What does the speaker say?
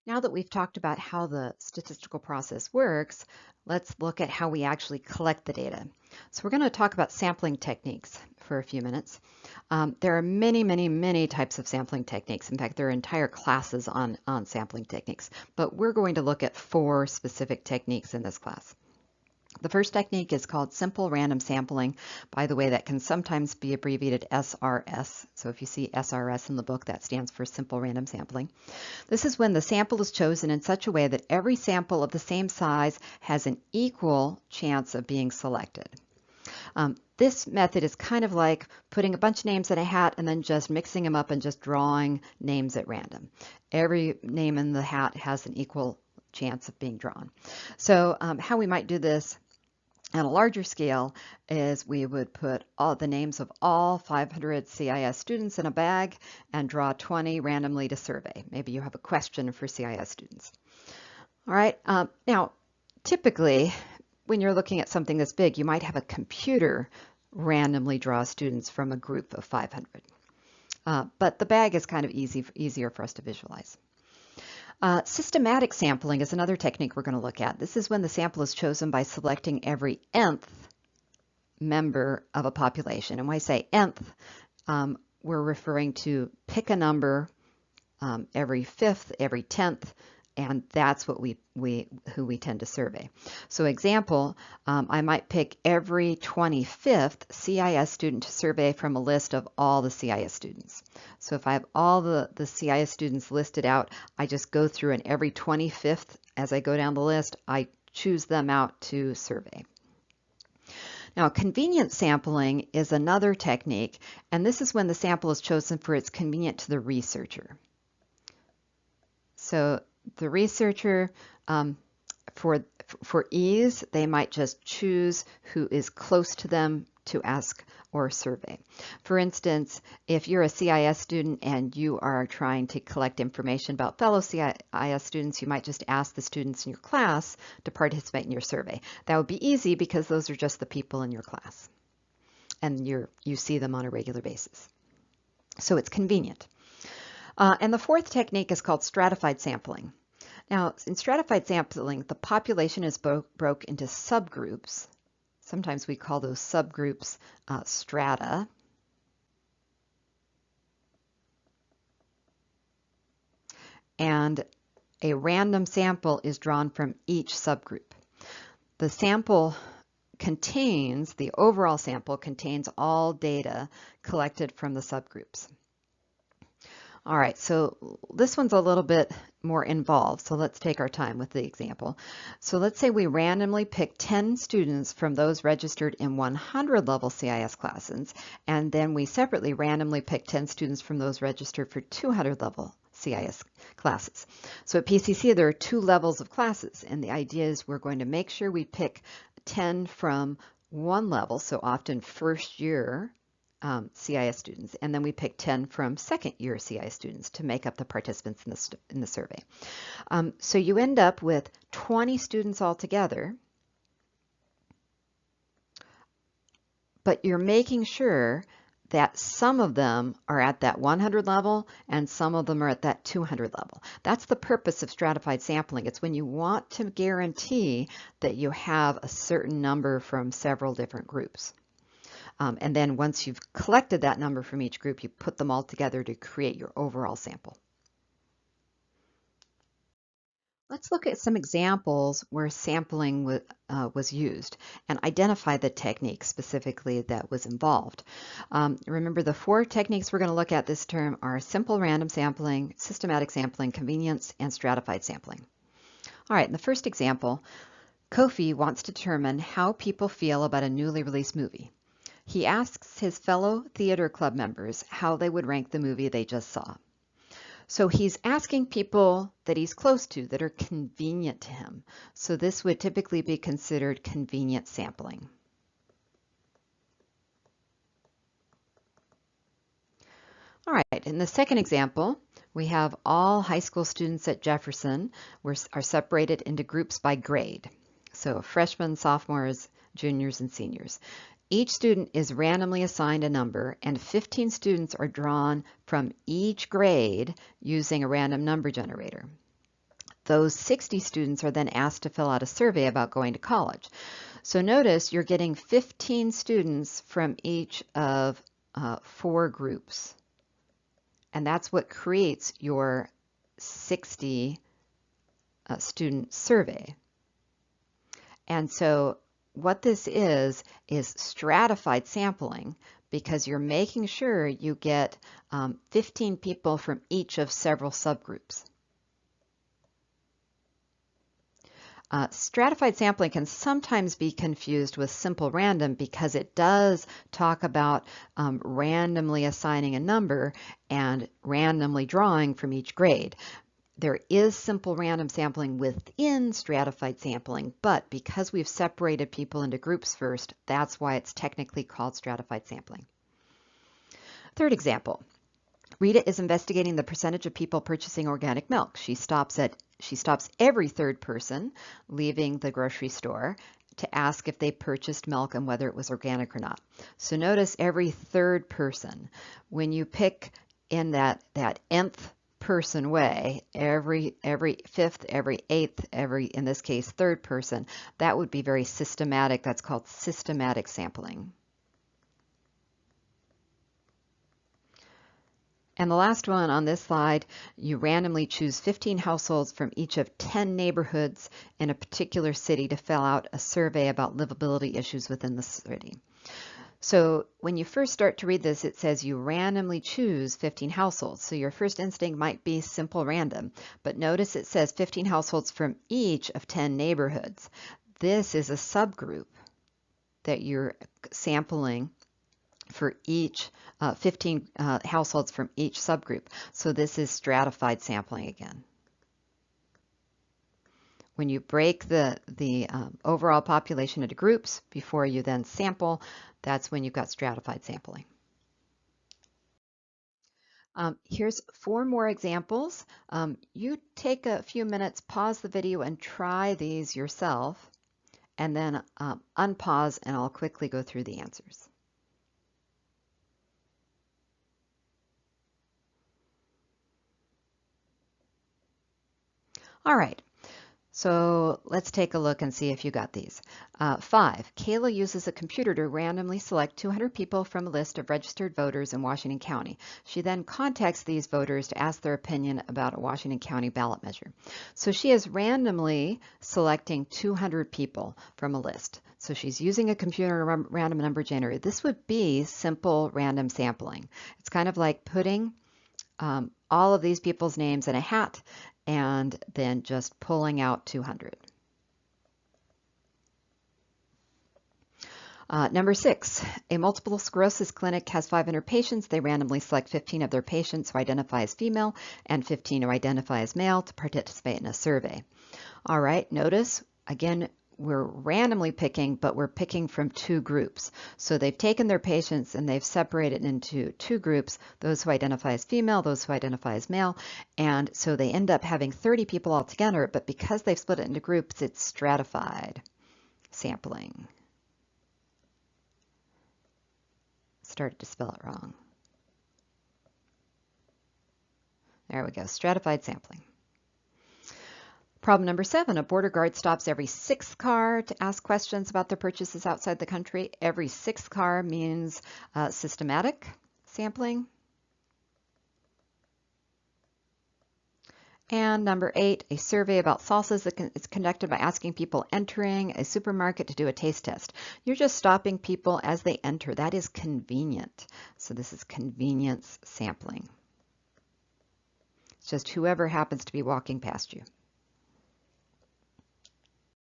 Now that we've talked about how the statistical process works, let's look at how we actually collect the data. So we're going to talk about sampling techniques for a few minutes. There are many types of sampling techniques. In fact, there are entire classes on sampling techniques, but we're going to look at 4 specific techniques in this class. The first technique is called simple random sampling. By the way, that can sometimes be abbreviated SRS. So if you see SRS in the book, that stands for simple random sampling. This is when the sample is chosen in such a way that every sample of the same size has an equal chance of being selected. This method is kind of like putting a bunch of names in a hat and then just mixing them up and just drawing names at random. Every name in the hat has an equal chance of being drawn. So how we might do this on a larger scale is we would put all the names of all 500 CIS students in a bag and draw 20 randomly to survey. Maybe you have a question for CIS students. All right, now typically when you're looking at something this big, you might have a computer randomly draw students from a group of 500. But the bag is kind of easier for us to visualize. Systematic sampling is another technique we're going to look at. This is when the sample is chosen by selecting every nth member of a population. And when I say nth, we're referring to pick a number every 5th, every 10th, and that's what who we tend to survey. So example, I might pick every 25th CIS student to survey from a list of all the CIS students. So if I have all the CIS students listed out, I just go through and every 25th, as I go down the list, I choose them out to survey. Now, convenience sampling is another technique, and this is when the sample is chosen for its convenient to the researcher. So the researcher, for ease, they might just choose who is close to them to ask or survey. For instance, if you're a CIS student and you are trying to collect information about fellow CIS students, you might just ask the students in your class to participate in your survey. That would be easy because those are just the people in your class, and you see them on a regular basis. So it's convenient. And the fourth technique is called stratified sampling. Now, in stratified sampling, the population is broke into subgroups. Sometimes we call those subgroups strata. And a random sample is drawn from each subgroup. The sample contains, the overall sample contains all data collected from the subgroups. All right, so this one's a little bit more involved, so let's take our time with the example. So let's say we randomly pick 10 students from those registered in 100 level CIS classes, and then we separately randomly pick 10 students from those registered for 200 level CIS classes. So at PCC, there are 2 levels of classes, and the idea is we're going to make sure we pick 10 from one level, so often first year CIS students, and then we pick 10 from second year CIS students to make up the participants in the survey. So you end up with 20 students altogether, but you're making sure that some of them are at that 100 level and some of them are at that 200 level. That's the purpose of stratified sampling. It's when you want to guarantee that you have a certain number from several different groups. And then once you've collected that number from each group, you put them all together to create your overall sample. Let's look at some examples where sampling was used and identify the technique specifically that was involved. Remember, the 4 techniques we're going to look at this term are simple random sampling, systematic sampling, convenience, and stratified sampling. All right, in the first example, Kofi wants to determine how people feel about a newly released movie. He asks his fellow theater club members how they would rank the movie they just saw. So he's asking people that he's close to that are convenient to him. So this would typically be considered convenient sampling. All right, in the second example, we have all high school students at Jefferson are separated into groups by grade. So freshmen, sophomores, juniors, and seniors. Each student is randomly assigned a number, and 15 students are drawn from each grade using a random number generator. those 60 students are then asked to fill out a survey about going to college. So notice you're getting 15 students from each of 4 groups. And that's what creates your 60 student survey. And so what this is stratified sampling, because you're making sure you get 15 people from each of several subgroups. Stratified sampling can sometimes be confused with simple random because it does talk about randomly assigning a number and randomly drawing from each grade. There is simple random sampling within stratified sampling, but because we've separated people into groups first, that's why it's technically called stratified sampling. Third example. Rita is investigating the percentage of people purchasing organic milk. She stops every third person leaving the grocery store to ask if they purchased milk and whether it was organic or not. So notice every third person. When you pick in that nth person way, every fifth, every eighth, in this case, third person, that would be very systematic. That's called systematic sampling. And the last one on this slide, you randomly choose 15 households from each of 10 neighborhoods in a particular city to fill out a survey about livability issues within the city. So when you first start to read this, it says you randomly choose 15 households. So your first instinct might be simple random, but notice it says 15 households from each of 10 neighborhoods. This is a subgroup that you're sampling for each 15 households from each subgroup. So this is stratified sampling again. When you break the overall population into groups before you then sample, that's when you've got stratified sampling. Here's 4 more examples. You take a few minutes, pause the video, and try these yourself, and then unpause, and I'll quickly go through the answers. All right, so let's take a look and see if you got these. 5, Kayla uses a computer to randomly select 200 people from a list of registered voters in Washington County. She then contacts these voters to ask their opinion about a Washington County ballot measure. So she is randomly selecting 200 people from a list. So she's using a computer random number generator. This would be simple random sampling. It's kind of like putting all of these people's names in a hat and then just pulling out 200. Number 6, a multiple sclerosis clinic has 500 patients. They randomly select 15 of their patients who identify as female and 15 who identify as male to participate in a survey. All right, notice, again, we're randomly picking, but we're picking from 2 groups. So they've taken their patients and they've separated into 2 groups, those who identify as female, those who identify as male, and so they end up having 30 people altogether, but because they've split it into groups, it's stratified sampling. Started to spell it wrong. There we go, stratified sampling. Problem number 7, a border guard stops every 6th car to ask questions about their purchases outside the country. Every 6th car means systematic sampling. And number 8, a survey about salsas that is conducted by asking people entering a supermarket to do a taste test. You're just stopping people as they enter. That is convenient. So this is convenience sampling. It's just whoever happens to be walking past you.